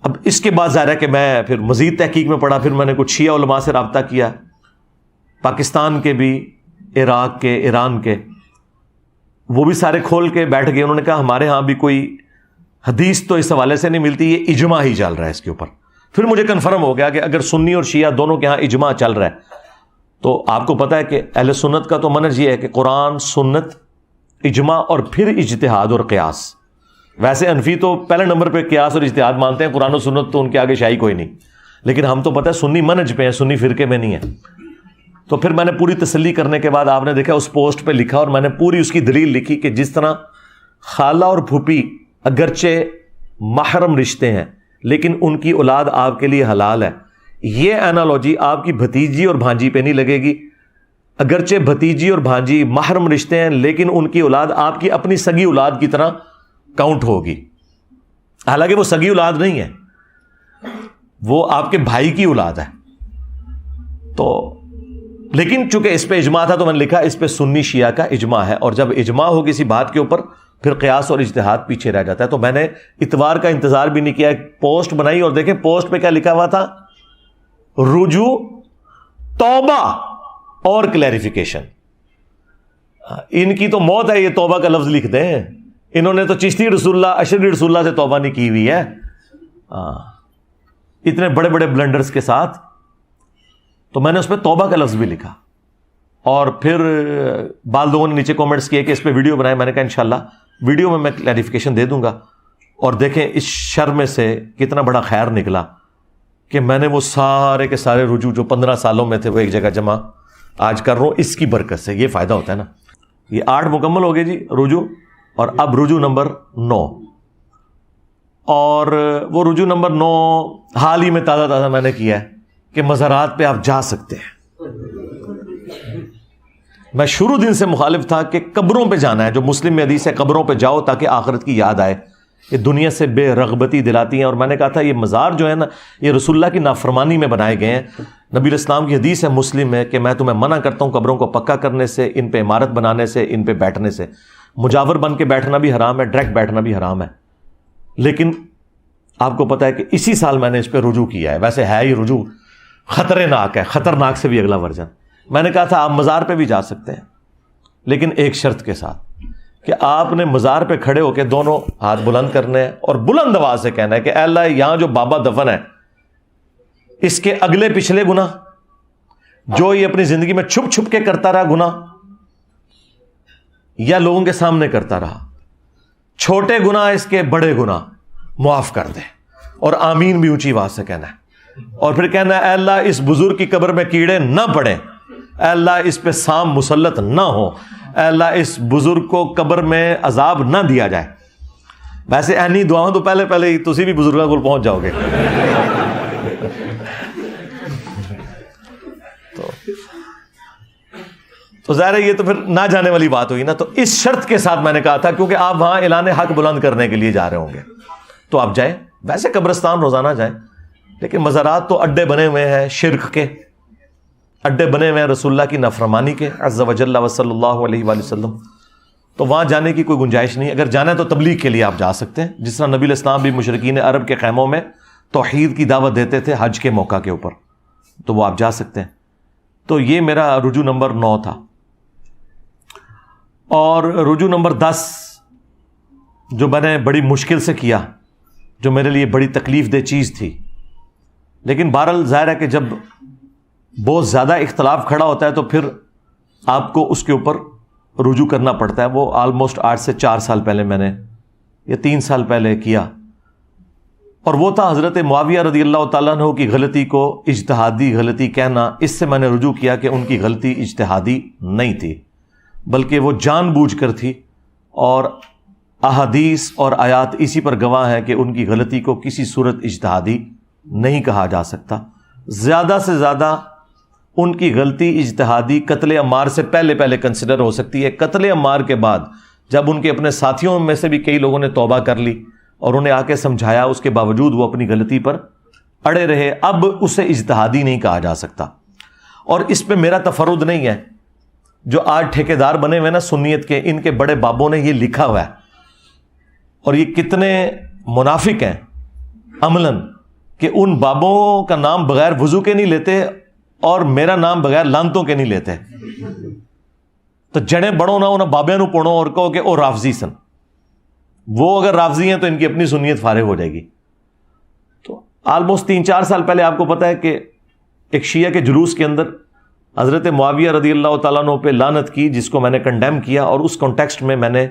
[SPEAKER 1] اب اس کے بعد ظاہر ہے کہ میں پھر مزید تحقیق میں پڑا. پھر میں نے کچھ شیعہ علماء سے رابطہ کیا، پاکستان کے بھی، عراق کے، ایران کے، وہ بھی سارے کھول کے بیٹھ گئے. انہوں نے کہا ہمارے ہاں بھی کوئی حدیث تو اس حوالے سے نہیں ملتی، یہ اجماع ہی چل رہا ہے اس کے اوپر. پھر مجھے کنفرم ہو گیا کہ اگر سنی اور شیعہ دونوں کے ہاں اجماع چل رہا ہے تو آپ کو پتہ ہے کہ اہل سنت کا تو منہج یہ ہے کہ قرآن، سنت، اجماع اور پھر اجتہاد اور قیاس. ویسے حنفی تو پہلے نمبر پہ قیاس اور اجتہاد مانتے ہیں، قرآن و سنت تو ان کے آگے شاہی کوئی نہیں، لیکن ہم تو پتہ ہے سنی منہج پہ ہیں، سنی فرقے میں نہیں ہے. تو پھر میں نے پوری تسلی کرنے کے بعد آپ نے دیکھا اس پوسٹ پہ لکھا، اور میں نے پوری اس کی دلیل لکھی کہ جس طرح خالہ اور پھوپھی اگرچہ محرم رشتے ہیں لیکن ان کی اولاد آپ کے لیے حلال ہے، یہ انالوجی آپ کی بھتیجی اور بھانجی پہ نہیں لگے گی. اگرچہ بھتیجی اور بھانجی محرم رشتے ہیں لیکن ان کی اولاد آپ کی اپنی سگی اولاد کی طرح کاؤنٹ ہوگی، حالانکہ وہ سگی اولاد نہیں ہے، وہ آپ کے بھائی کی اولاد ہے. تو لیکن چونکہ اس پہ اجماع تھا تو میں نے لکھا اس پہ سنی شیعہ کا اجماع ہے، اور جب اجماع ہو کسی بات کے اوپر پھر قیاس اور اجتہاد پیچھے رہ جاتا ہے. تو میں نے اتوار کا انتظار بھی نہیں کیا، ایک پوسٹ بنائی اور دیکھیں پوسٹ پہ کیا لکھا ہوا تھا، رجوع، توبہ اور کلیریفیکیشن. ان کی تو موت ہے یہ توبہ کا لفظ لکھ دیں. انہوں نے تو چشتی رسول اللہ، اشرفی رسول اللہ سے توبہ نہیں کی ہوئی ہے اتنے بڑے بڑے بلنڈرز کے ساتھ. تو میں نے اس پہ توبہ کا لفظ بھی لکھا، اور پھر بعض لوگوں نے نیچے کومنٹس کیے کہ اس پہ ویڈیو بنائے. میں نے کہا انشاءاللہ ویڈیو میں کلیریفیکیشن دے دوں گا. اور دیکھیں اس شر میں سے کتنا بڑا خیر نکلا کہ میں نے وہ سارے کے سارے رجوع جو 15 سالوں میں تھے وہ ایک جگہ جمع آج کر رہا ہوں. اس کی برکت سے یہ فائدہ ہوتا ہے نا. یہ 8 مکمل ہو گئے جی رجوع، اور اب رجوع نمبر 9. اور وہ رجوع نمبر 9 حال ہی میں تازہ میں نے کیا ہے کہ مزارات پہ آپ جا سکتے ہیں. میں شروع دن سے مخالف تھا کہ قبروں پہ جانا ہے، جو مسلم میں حدیث ہے قبروں پہ جاؤ تاکہ آخرت کی یاد آئے. یہ دنیا سے بے رغبتی دلاتی ہیں. اور میں نے کہا تھا یہ مزار جو ہے نا یہ رسول اللہ کی نافرمانی میں بنائے گئے ہیں. نبی الاسلام کی حدیث ہے مسلم میں کہ میں تمہیں منع کرتا ہوں قبروں کو پکا کرنے سے، ان پہ عمارت بنانے سے، ان پہ بیٹھنے سے. مجاور بن کے بیٹھنا بھی حرام ہے، ڈائریکٹ بیٹھنا بھی حرام ہے. لیکن آپ کو پتہ ہے کہ اسی سال میں نے اس پہ رجوع کیا ہے. ویسے ہے یہ رجوع خطرناک ہے، خطرناک سے بھی اگلا ورژن. میں نے کہا تھا آپ مزار پہ بھی جا سکتے ہیں لیکن ایک شرط کے ساتھ کہ آپ نے مزار پہ کھڑے ہو کے دونوں ہاتھ بلند کرنے ہیں اور بلند آواز سے کہنا ہے کہ اے اللہ یہاں جو بابا دفن ہے اس کے اگلے پچھلے گناہ جو یہ اپنی زندگی میں چھپ چھپ کے کرتا رہا گناہ یا لوگوں کے سامنے کرتا رہا, چھوٹے گناہ اس کے بڑے گناہ معاف کر دے, اور آمین بھی اونچی آواز سے کہنا ہے, اور پھر کہنا ہے اے اللہ اس بزرگ کی قبر میں کیڑے نہ پڑیں, اے اللہ اس پہ سام مسلط نہ ہو, اے اللہ اس بزرگ کو قبر میں عذاب نہ دیا جائے. ویسے اینی دعاؤں تو پہلے ہی تسی بھی بزرگوں کو پہنچ جاؤ گے. تو ظاہر ہے یہ تو پھر نہ جانے والی بات ہوئی نا. تو اس شرط کے ساتھ میں نے کہا تھا, کیونکہ آپ وہاں اعلان حق بلند کرنے کے لیے جا رہے ہوں گے تو آپ جائیں. ویسے قبرستان روزانہ جائیں, لیکن مزارات تو اڈے بنے ہوئے ہیں شرک کے, اڈے بنے ہوئے ہیں رسول اللہ کی نافرمانی کے عز وجل و صلی اللہ علیہ وآلہ وسلم. تو وہاں جانے کی کوئی گنجائش نہیں. اگر جانا ہے تو تبلیغ کے لیے آپ جا سکتے ہیں, جس طرح نبی علیہ السلام بھی مشرکین عرب کے خیموں میں توحید کی دعوت دیتے تھے حج کے موقع کے اوپر, تو وہ آپ جا سکتے ہیں. تو یہ میرا رجوع نمبر 9 تھا. اور رجوع نمبر 10 جو میں نے بڑی مشکل سے کیا, جو میرے لیے بڑی تکلیف دہ چیز تھی, لیکن بہرحال ظاہر ہے کہ جب بہت زیادہ اختلاف کھڑا ہوتا ہے تو پھر آپ کو اس کے اوپر رجوع کرنا پڑتا ہے. وہ آلموسٹ 8 سے 4 سال پہلے میں نے, یا 3 سال پہلے کیا, اور وہ تھا حضرت معاویہ رضی اللہ تعالیٰ عنہ کی غلطی کو اجتہادی غلطی کہنا. اس سے میں نے رجوع کیا کہ ان کی غلطی اجتہادی نہیں تھی, بلکہ وہ جان بوجھ کر تھی, اور احادیث اور آیات اسی پر گواہ ہے کہ ان کی غلطی کو کسی صورت اجتہادی نہیں کہا جا سکتا. زیادہ سے زیادہ ان کی غلطی اجتہادی قتل عمار سے پہلے کنسیڈر ہو سکتی ہے. قتل عمار کے بعد جب ان کے اپنے ساتھیوں میں سے بھی کئی لوگوں نے توبہ کر لی اور انہیں آ کے سمجھایا, اس کے باوجود وہ اپنی غلطی پر اڑے رہے, اب اسے اجتہادی نہیں کہا جا سکتا. اور اس پہ میرا تفرد نہیں ہے. جو آج ٹھیکیدار بنے ہوئے نا سنیت کے, ان کے بڑے بابوں نے یہ لکھا ہوا ہے, اور یہ کتنے منافق ہیں عملاً کہ ان بابوں کا نام بغیر وضو کے نہیں لیتے اور میرا نام بغیر لانتوں کے نہیں لیتے. تو جڑیں بڑھو نہ انہیں بابے نو پڑھو اور کہو کہ او رافضی سن. وہ اگر رافضی ہیں تو ان کی اپنی سنیت فارغ ہو جائے گی. تو آلموسٹ 3-4 سال پہلے آپ کو پتا ہے کہ ایک شیعہ کے جلوس کے اندر حضرت معاویہ رضی اللہ تعالیٰ عنہ پہ لعنت کی, جس کو میں نے کنڈیم کیا, اور اس کانٹیکسٹ میں میں نے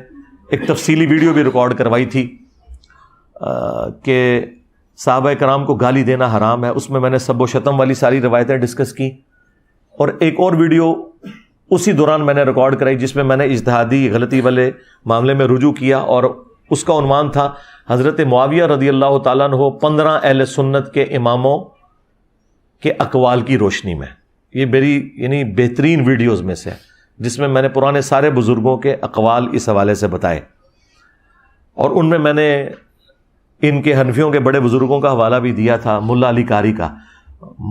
[SPEAKER 1] ایک تفصیلی ویڈیو بھی ریکارڈ کروائی تھی کہ صحابہ کرام کو گالی دینا حرام ہے. اس میں میں نے سب و شتم والی ساری روایتیں ڈسکس کی, اور ایک اور ویڈیو اسی دوران میں نے ریکارڈ کرائی جس میں میں نے اجتہادی غلطی والے معاملے میں رجوع کیا, اور اس کا عنوان تھا حضرت معاویہ رضی اللہ تعالیٰ عنہ 15 اہل سنت کے اماموں کے اقوال کی روشنی میں. یہ میری یعنی بہترین ویڈیوز میں سے, جس میں نے پرانے سارے بزرگوں کے اقوال اس حوالے سے بتائے, اور ان میں نے ان کے حنفیوں کے بڑے بزرگوں کا حوالہ بھی دیا تھا, ملا علی قاری کا.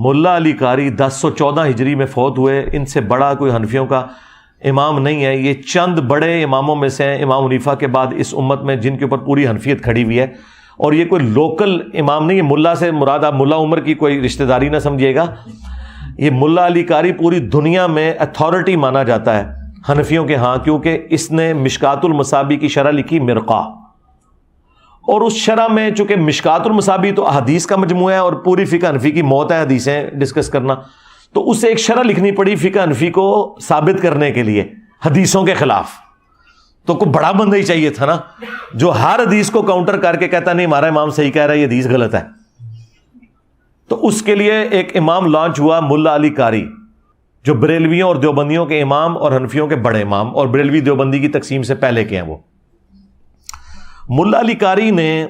[SPEAKER 1] ملا علی قاری 1014 ہجری میں فوت ہوئے. ان سے بڑا کوئی حنفیوں کا امام نہیں ہے. یہ چند بڑے اماموں میں سے ہیں امام حنیفہ کے بعد اس امت میں جن کے اوپر پوری حنفیت کھڑی ہوئی ہے. اور یہ کوئی لوکل امام نہیں ہے. ملا سے مراد آپ ملا عمر کی کوئی رشتہ داری نہ سمجھیے گا. یہ ملا علی قاری پوری دنیا میں اتھارٹی مانا جاتا ہے حنفیوں کے ہاں, کیونکہ اس نے مشکات المصابی کی شرح لکھی مرقہ, اور اس شرح میں چونکہ مشکات المصابی تو احادیث کا مجموعہ ہے اور پوری فقہ حنفی کی موت ہے حدیثیں ڈسکس کرنا, تو اسے ایک شرح لکھنی پڑی فقہ حنفی کو ثابت کرنے کے لیے حدیثوں کے خلاف. تو کوئی بڑا بندہ ہی چاہیے تھا نا جو ہر حدیث کو کاؤنٹر کر کے کہتا نہیں ہمارا امام صحیح کہہ رہا ہے, یہ حدیث غلط ہے. تو اس کے لیے ایک امام لانچ ہوا ملا علی قاری, جو بریلویوں اور دیوبندیوں کے امام اور حنفیوں کے بڑے امام, اور بریلوی دیوبندی کی تقسیم سے پہلے کے ہیں وہ. ملا علی قاری نے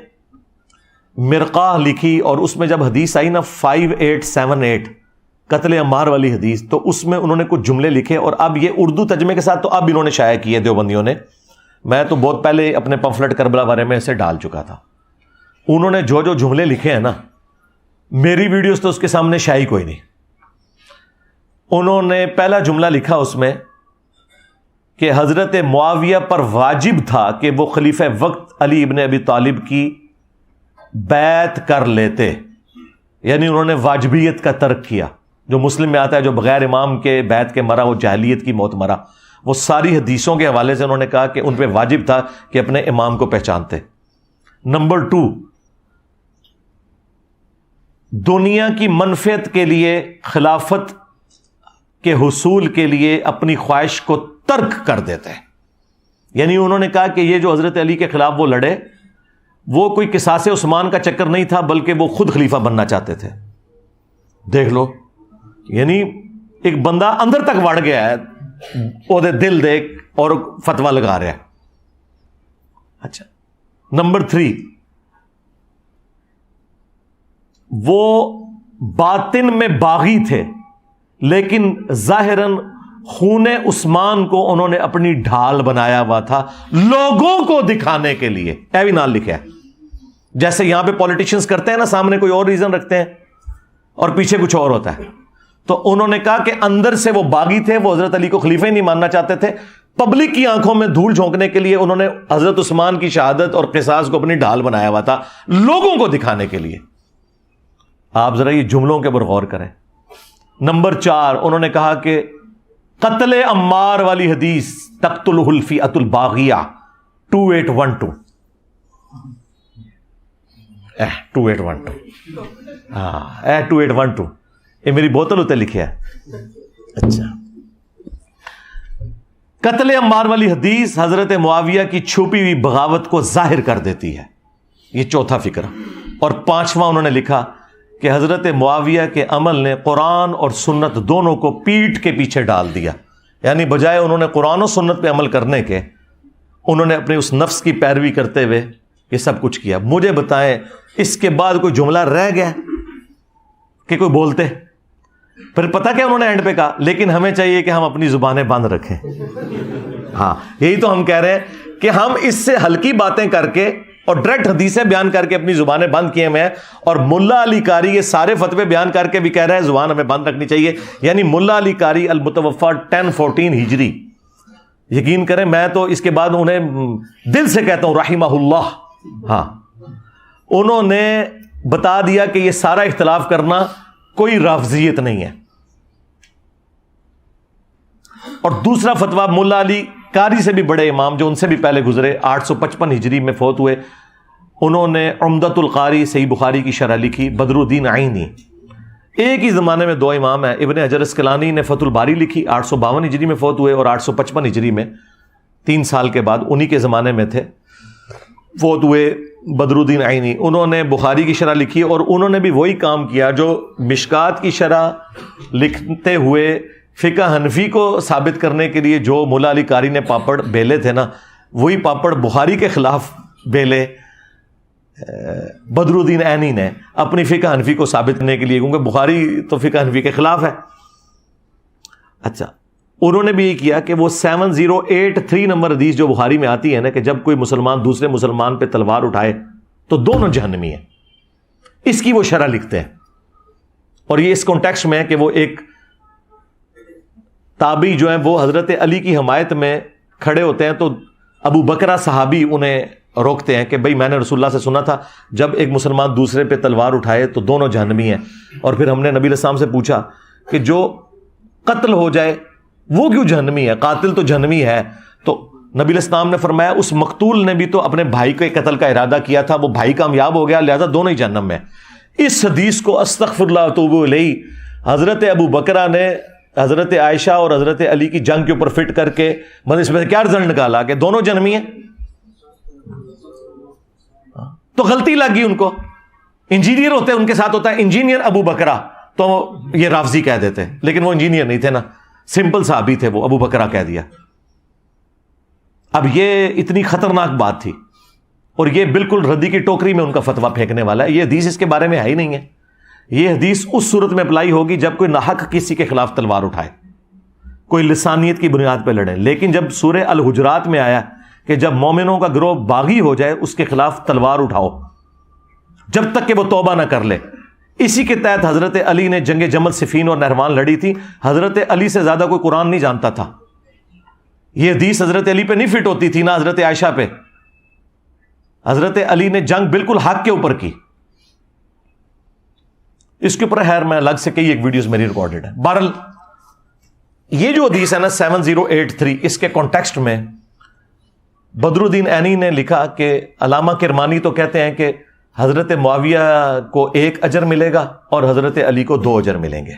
[SPEAKER 1] مرقہ لکھی, اور اس میں جب حدیث آئی نا 5878 قتل عمار والی حدیث, تو اس میں انہوں نے کچھ جملے لکھے, اور اب یہ اردو ترجمے کے ساتھ تو اب انہوں نے شائع کیے دیوبندیوں نے. میں تو بہت پہلے اپنے پمفلٹ کربلا بارے میں اسے ڈال چکا تھا. انہوں نے جو جملے لکھے ہیں نا, میری ویڈیوز تو اس کے سامنے شائع کوئی نہیں. انہوں نے پہلا جملہ لکھا اس میں کہ حضرت معاویہ پر واجب تھا کہ وہ خلیفہ وقت علی ابن ابی طالب کی بیعت کر لیتے. یعنی انہوں نے واجبیت کا ترک کیا. جو مسلم میں آتا ہے جو بغیر امام کے بیعت کے مرا وہ جاہلیت کی موت مرا. وہ ساری حدیثوں کے حوالے سے انہوں نے کہا کہ ان پہ واجب تھا کہ اپنے امام کو پہچانتے. نمبر 2, دنیا کی منفعت کے لیے خلافت کے حصول کے لیے اپنی خواہش کو ترک کر دیتے ہیں. یعنی انہوں نے کہا کہ یہ جو حضرت علی کے خلاف وہ لڑے وہ کوئی قصاص عثمان کا چکر نہیں تھا بلکہ وہ خود خلیفہ بننا چاہتے تھے. دیکھ لو, یعنی ایک بندہ اندر تک وڑ گیا ہے, وہ دل دیکھ اور فتویٰ لگا رہا ہے. اچھا, نمبر 3, وہ باطن میں باغی تھے لیکن ظاہراً خون عثمان کو انہوں نے اپنی ڈھال بنایا ہوا تھا لوگوں کو دکھانے کے لیے. اے بھی نال لکھا ہے, جیسے یہاں پہ پولیٹیشنز کرتے ہیں نا, سامنے کوئی اور ریزن رکھتے ہیں اور پیچھے کچھ اور ہوتا ہے. تو انہوں نے کہا کہ اندر سے وہ باغی تھے, وہ حضرت علی کو خلیفہ ہی نہیں ماننا چاہتے تھے. پبلک کی آنکھوں میں دھول جھونکنے کے لیے انہوں نے حضرت عثمان کی شہادت اور قصاص کو اپنی ڈھال بنایا ہوا تھا لوگوں کو دکھانے کے لیے. آپ ذرا یہ جملوں کے اوپر غور کریں. نمبر 4, انہوں نے کہا کہ قتل عمار والی حدیث تقتلہ الفئۃ الباغیہ 2812 2812 یہ میری بوتل ہوتے لکھے ہے. اچھا, قتل عمار والی حدیث حضرت معاویہ کی چھپی ہوئی بغاوت کو ظاہر کر دیتی ہے. یہ چوتھا فکر. اور 5واں انہوں نے لکھا کہ حضرت معاویہ کے عمل نے قرآن اور سنت دونوں کو پیٹھ کے پیچھے ڈال دیا. یعنی بجائے انہوں نے قرآن و سنت پہ عمل کرنے کے, انہوں نے اپنے اس نفس کی پیروی کرتے ہوئے یہ سب کچھ کیا. مجھے بتائیں اس کے بعد کوئی جملہ رہ گیا کہ کوئی بولتے؟ پھر پتہ کیا انہوں نے اینڈ پہ کہا, لیکن ہمیں چاہیے کہ ہم اپنی زبانیں بند رکھیں. ہاں, یہی تو ہم کہہ رہے ہیں کہ ہم اس سے ہلکی باتیں کر کے اور ڈائریکٹ حدیثیں بیان کر کے اپنی زبانیں بند کیے ہوئے ہیں. اور ملا علی قاری یہ سارے فتوے بیان کر کے بھی کہہ رہا ہے زبان ہمیں بند رکھنی چاہیے. یعنی ملا علی قاری المتوفا 1014 ہجری, یقین کریں میں تو اس کے بعد انہیں دل سے کہتا ہوں رحمہ اللہ. ہاں, انہوں نے بتا دیا کہ یہ سارا اختلاف کرنا کوئی رافضیت نہیں ہے. اور دوسرا فتویٰ ملا علی قاری سے بھی بڑے امام جو ان سے بھی پہلے گزرے 855 ہجری میں فوت ہوئے, انہوں نے عمدۃ القاری صحیح بخاری کی شرح لکھی. بدر الدین عینی, ایک ہی زمانے میں 2 امام ہیں. ابن حجر اسقلانی نے فتح الباری لکھی, 852 ہجری میں فوت ہوئے اور 855 ہجری میں 3 سال کے بعد انہی کے زمانے میں تھے فوت ہوئے. بدر الدین عینی انہوں نے بخاری کی شرح لکھی اور انہوں نے بھی وہی کام کیا جو مشکات کی شرح لکھتے ہوئے فقہ حنفی کو ثابت کرنے کے لیے جو مولا علی قاری نے پاپڑ بیلے تھے نا, وہی پاپڑ بخاری کے خلاف بیلے بدر الدین عینی نے اپنی فقہ حنفی کو ثابت کرنے کے لیے, کیونکہ بخاری تو فقہ حنفی کے خلاف ہے. اچھا, انہوں نے بھی یہ کیا کہ وہ 7083 نمبر حدیث جو بخاری میں آتی ہے نا کہ جب کوئی مسلمان دوسرے مسلمان پہ تلوار اٹھائے تو دونوں جہنمی ہیں, اس کی وہ شرح لکھتے ہیں. اور یہ اس کانٹیکسٹ میں ہے کہ وہ ایک تابعی جو ہیں وہ حضرت علی کی حمایت میں کھڑے ہوتے ہیں, تو ابو بکرہ صحابی انہیں روکتے ہیں کہ بھئی میں نے رسول اللہ سے سنا تھا جب ایک مسلمان دوسرے پہ تلوار اٹھائے تو دونوں جہنمی ہیں. اور پھر ہم نے نبی علیہ السلام سے پوچھا کہ جو قتل ہو جائے وہ کیوں جہنمی ہے, قاتل تو جہنمی ہے. تو نبی علیہ السلام نے فرمایا اس مقتول نے بھی تو اپنے بھائی کے قتل کا ارادہ کیا تھا, وہ بھائی کامیاب ہو گیا, لہذا دونوں ہی جہنم میں. اس حدیث کو استغفر اللہ واتوب الیہ حضرت ابو بکرہ نے حضرت عائشہ اور حضرت علی کی جنگ کے اوپر فٹ کر کے مطلب اس میں سے کیا رزلٹ نکالا کہ دونوں جہنمی ہیں. تو غلطی لگ گئی ان کو. انجینئر ہوتے ان کے ساتھ ہوتا ہے انجینئر ابو بکرہ, تو یہ رافضی کہہ دیتے, لیکن وہ انجینئر نہیں تھے نا, سمپل صحابی تھے, وہ ابو بکرہ کہہ دیا. اب یہ اتنی خطرناک بات تھی اور یہ بالکل ردی کی ٹوکری میں ان کا فتویٰ پھینکنے والا ہے. یہ حدیث اس کے بارے میں ہے ہی نہیں ہے. یہ حدیث اس صورت میں اپلائی ہوگی جب کوئی ناحق کسی کے خلاف تلوار اٹھائے, کوئی لسانیت کی بنیاد پہ لڑے. لیکن جب سورہ الحجرات میں آیا کہ جب مومنوں کا گروہ باغی ہو جائے اس کے خلاف تلوار اٹھاؤ جب تک کہ وہ توبہ نہ کر لے. اسی کے تحت حضرت علی نے جنگ جمل صفین اور نہروان لڑی تھی. حضرت علی سے زیادہ کوئی قرآن نہیں جانتا تھا. یہ حدیث حضرت علی پہ نہیں فٹ ہوتی تھی, نہ حضرت عائشہ پہ. حضرت علی نے جنگ بالکل حق کے اوپر کی. اس کے اوپر خیر میں الگ سے کئی ایک ویڈیوز میری ریکارڈڈ ہے. بہرحال یہ جو حدیث ہے نا 7083, اس کے کانٹیکسٹ میں بدر الدین عینی نے لکھا کہ علامہ کرمانی تو کہتے ہیں کہ حضرت معاویہ کو 1 اجر ملے گا اور حضرت علی کو 2 اجر ملیں گے,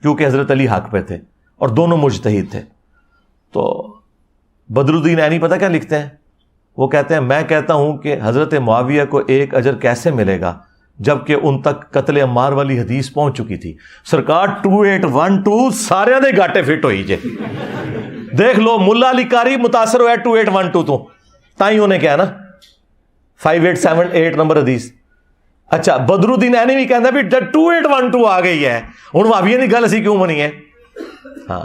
[SPEAKER 1] کیونکہ حضرت علی حق پہ تھے. اور دونوں مجتہد تھے. تو بدر الدین عینی پتہ کیا لکھتے ہیں؟ وہ کہتے ہیں میں کہتا ہوں کہ حضرت معاویہ کو ایک اجر کیسے ملے گا جبکہ ان تک قتل عمار والی حدیث پہنچ چکی تھی. سرکار 2812 سارے دے گاٹے فٹ ہوئی جے. دیکھ لو ملا علی قاری متاثر ہوا 2812 تو تائیں انہیں کیا نا 5878 نمبر حدیث. اچھا بدر الدین عینی بھی کہتا ہے بھی 2812 آ گئی ہے ہن معاویہ دی گل اسی کیوں بنی ہے. ہاں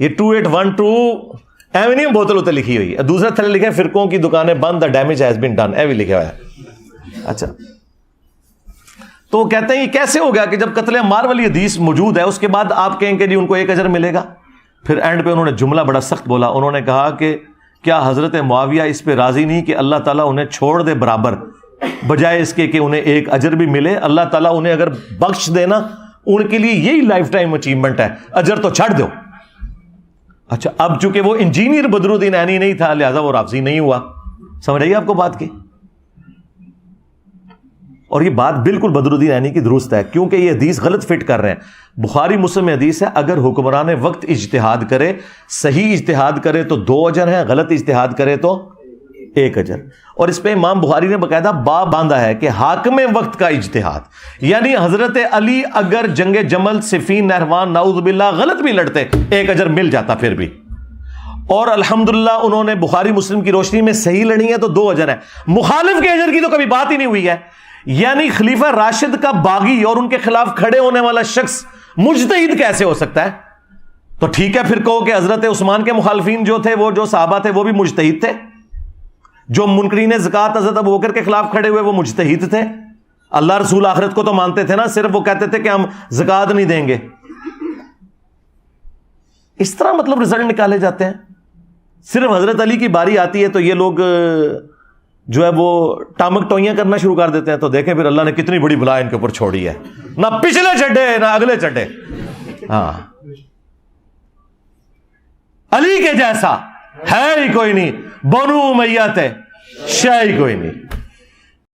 [SPEAKER 1] یہ 2812 ایویں نہیں بوتل اتنے لکھی ہوئی ہے. دوسرا تھلے لکھا ہے فرقوں کی دکانیں بند, the damage has been done, ایویں لکھا ہوا ہے. اچھا تو کہتے ہیں یہ کیسے ہو گیا کہ جب قتل عمار والی حدیث موجود ہے اس کے بعد آپ کہیں کہ جی ان کو ایک اجر ملے گا. پھر اینڈ پہ انہوں نے جملہ بڑا سخت بولا. انہوں نے کہا کہ کیا حضرت معاویہ اس پہ راضی نہیں کہ اللہ تعالیٰ انہیں چھوڑ دے برابر, بجائے اس کے کہ انہیں ایک اجر بھی ملے. اللہ تعالیٰ انہیں اگر بخش دینا ان کے لیے یہی لائف ٹائم اچیومنٹ ہے, اجر تو چھڑ دو. اچھا اب چونکہ وہ انجینئر بدر الدین عینی نہیں تھا لہذا وہ رافضی نہیں ہوا. سمجھ آئیے آپ کو بات کی؟ اور یہ بات بالکل بدر الدین عینی کی درست ہے کیونکہ یہ حدیث غلط فٹ کر رہے ہیں. بخاری مسلم میں حدیث ہے اگر حکمران وقت اجتہاد کرے, صحیح اجتہاد کرے تو 2 اجر ہیں, غلط اجتہاد کرے تو 1 اجر. اور اس پہ امام بخاری نے باقاعدہ باب باندھا ہے کہ حاکم وقت کا اجتہاد, یعنی حضرت علی اگر جنگ جمل صفین نہروان نعوذ باللہ غلط بھی لڑتے 1 اجر مل جاتا پھر بھی. اور الحمدللہ انہوں نے بخاری مسلم کی روشنی میں صحیح لڑی ہے تو 2 اجر ہیں. مخالف کے اجر کی تو کبھی بات ہی نہیں ہوئی ہے. یعنی خلیفہ راشد کا باغی اور ان کے خلاف کھڑے ہونے والا شخص مجتہد کیسے ہو سکتا ہے؟ تو ٹھیک ہے پھر کہو کہ حضرت عثمان کے مخالفین جو تھے, وہ جو صحابہ تھے وہ بھی مجتہد تھے. جو منکرین زکات حضرت ابوبکر کے خلاف کھڑے ہوئے وہ مجتہد تھے. اللہ رسول آخرت کو تو مانتے تھے نا, صرف وہ کہتے تھے کہ ہم زکات نہیں دیں گے. اس طرح مطلب رزلٹ نکالے جاتے ہیں. صرف حضرت علی کی باری آتی ہے تو یہ لوگ جو ہے وہ ٹامک ٹوئیاں کرنا شروع کر دیتے ہیں. تو دیکھیں پھر اللہ نے کتنی بڑی بلا ان کے اوپر چھوڑی ہے, نہ پچھلے چڈے نہ اگلے چڈے. ہاں علی کے جیسا ہے ہی کوئی نہیں, بنو امیہ تھے شے ہی کوئی نہیں.